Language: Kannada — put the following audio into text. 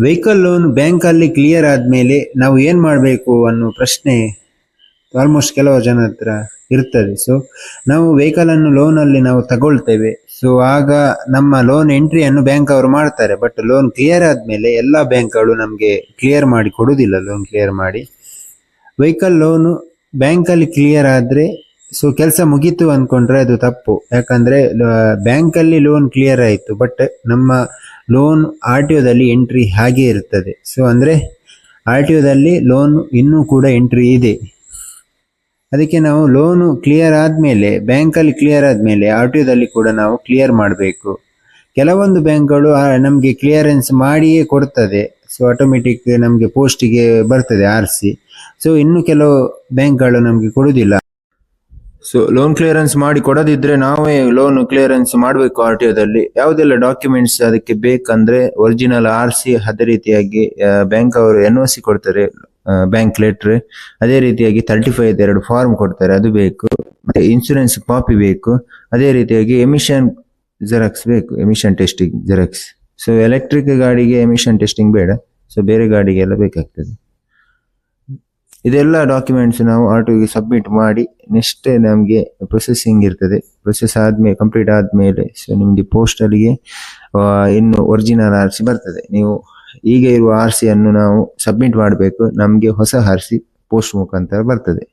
ವೆಹಿಕಲ್ ಲೋನ್ ಬ್ಯಾಂಕಲ್ಲಿ ಕ್ಲಿಯರ್ ಆದಮೇಲೆ ನಾವು ಏನು ಮಾಡಬೇಕು ಅನ್ನೋ ಪ್ರಶ್ನೆ ಆಲ್ಮೋಸ್ಟ್ ಕೆಲವು ಜನ ಹತ್ರ ಇರ್ತದೆ. ಸೊ ನಾವು ವೆಹಿಕಲನ್ನು ಲೋನಲ್ಲಿ ನಾವು ತಗೊಳ್ತೇವೆ. ಸೊ ಆಗ ನಮ್ಮ ಲೋನ್ ಎಂಟ್ರಿಯನ್ನು ಬ್ಯಾಂಕ್ ಅವರು ಮಾಡ್ತಾರೆ. ಬಟ್ ಲೋನ್ ಕ್ಲಿಯರ್ ಆದಮೇಲೆ ಎಲ್ಲ ಬ್ಯಾಂಕ್ಗಳು ನಮಗೆ ಕ್ಲಿಯರ್ ಮಾಡಿ ಕೊಡೋದಿಲ್ಲ. ಲೋನ್ ಕ್ಲಿಯರ್ ಮಾಡಿ ವೆಹಿಕಲ್ ಲೋನು ಬ್ಯಾಂಕಲ್ಲಿ ಕ್ಲಿಯರ್ ಆದರೆ ಸೊ ಕೆಲಸ ಮುಗೀತು ಅಂದ್ಕೊಂಡ್ರೆ ಅದು ತಪ್ಪು. ಯಾಕಂದರೆ ಬ್ಯಾಂಕಲ್ಲಿ ಲೋನ್ ಕ್ಲಿಯರ್ ಆಯಿತು, ಬಟ್ ನಮ್ಮ ಲೋನ್ ಆರ್ ಟಿ ಒದಲ್ಲಿ ಎಂಟ್ರಿ ಹಾಗೆ ಇರ್ತದೆ. ಸೊ ಅಂದರೆ ಆರ್ ಟಿ ಒದಲ್ಲಿ ಲೋನ್ ಇನ್ನೂ ಕೂಡ ಎಂಟ್ರಿ ಇದೆ. ಅದಕ್ಕೆ ನಾವು ಲೋನು ಕ್ಲಿಯರ್ ಆದಮೇಲೆ ಬ್ಯಾಂಕಲ್ಲಿ ಕ್ಲಿಯರ್ ಆದಮೇಲೆ ಆರ್ ಟಿ ಒದಲ್ಲಿ ಕೂಡ ನಾವು ಕ್ಲಿಯರ್ ಮಾಡಬೇಕು. ಕೆಲವೊಂದು ಬ್ಯಾಂಕ್ಗಳು ನಮಗೆ ಕ್ಲಿಯರೆನ್ಸ್ ಮಾಡಿಯೇ ಕೊಡ್ತದೆ. ಸೊ ಆಟೋಮೆಟಿಕ್ ನಮಗೆ ಪೋಸ್ಟಿಗೆ ಬರ್ತದೆ RC. ಸೊ ಇನ್ನು ಕೆಲವು ಬ್ಯಾಂಕ್ಗಳು ನಮಗೆ ಕೊಡುವುದಿಲ್ಲ. ಸೊ ಲೋನ್ ಕ್ಲಿಯರೆನ್ಸ್ ಮಾಡಿ ಕೊಡದಿದ್ರೆ ನಾವೇ ಲೋನ್ ಕ್ಲಿಯರೆನ್ಸ್ ಮಾಡಬೇಕು. ಆರ್ ಟಿ ಒದಲ್ಲಿ ಯಾವುದೆಲ್ಲ ಡಾಕ್ಯುಮೆಂಟ್ಸ್ ಅದಕ್ಕೆ ಬೇಕಂದ್ರೆ ಒರಿಜಿನಲ್ RC, ಅದೇ ರೀತಿಯಾಗಿ ಬ್ಯಾಂಕ್ ಅವರು NOC ಕೊಡ್ತಾರೆ, ಬ್ಯಾಂಕ್ ಲೆಟ್ರ್, ಅದೇ ರೀತಿಯಾಗಿ 35 2 ಫಾರ್ಮ್ ಕೊಡ್ತಾರೆ, ಅದು ಬೇಕು. ಮತ್ತೆ ಇನ್ಶೂರೆನ್ಸ್ ಕಾಪಿ ಬೇಕು, ಅದೇ ರೀತಿಯಾಗಿ ಎಮಿಷನ್ ಜೆರಾಕ್ಸ್ ಬೇಕು, emission testing xerox. So electric ಗಾಡಿಗೆ ಎಮಿಷನ್ ಟೆಸ್ಟಿಂಗ್ ಬೇಡ, ಸೊ ಬೇರೆ ಗಾಡಿಗೆಲ್ಲ ಬೇಕಾಗ್ತದೆ. ಇದೆಲ್ಲ ಡಾಕ್ಯುಮೆಂಟ್ಸ್ ನಾವು ಆರ್ ಟಿ ಒಗೆ ಸಬ್ಮಿಟ್ ಮಾಡಿ ನೆಕ್ಸ್ಟ್ ನಮಗೆ ಪ್ರೊಸೆಸಿಂಗ್ ಇರ್ತದೆ. ಪ್ರೊಸೆಸ್ ಆದ್ಮೇಲೆ ಕಂಪ್ಲೀಟ್ ಆದ್ಮೇಲೆ ಸೊ ನಿಮಗೆ ಪೋಸ್ಟಲ್ಲಿಗೆ ಇನ್ನು ಒರಿಜಿನಲ್ RC ಬರ್ತದೆ. ನೀವು ಈಗ ಇರುವ RC ಅನ್ನು ನಾವು ಸಬ್ಮಿಟ್ ಮಾಡಬೇಕು, ನಮಗೆ ಹೊಸ RC ಪೋಸ್ಟ್ ಮುಖಾಂತರ ಬರ್ತದೆ.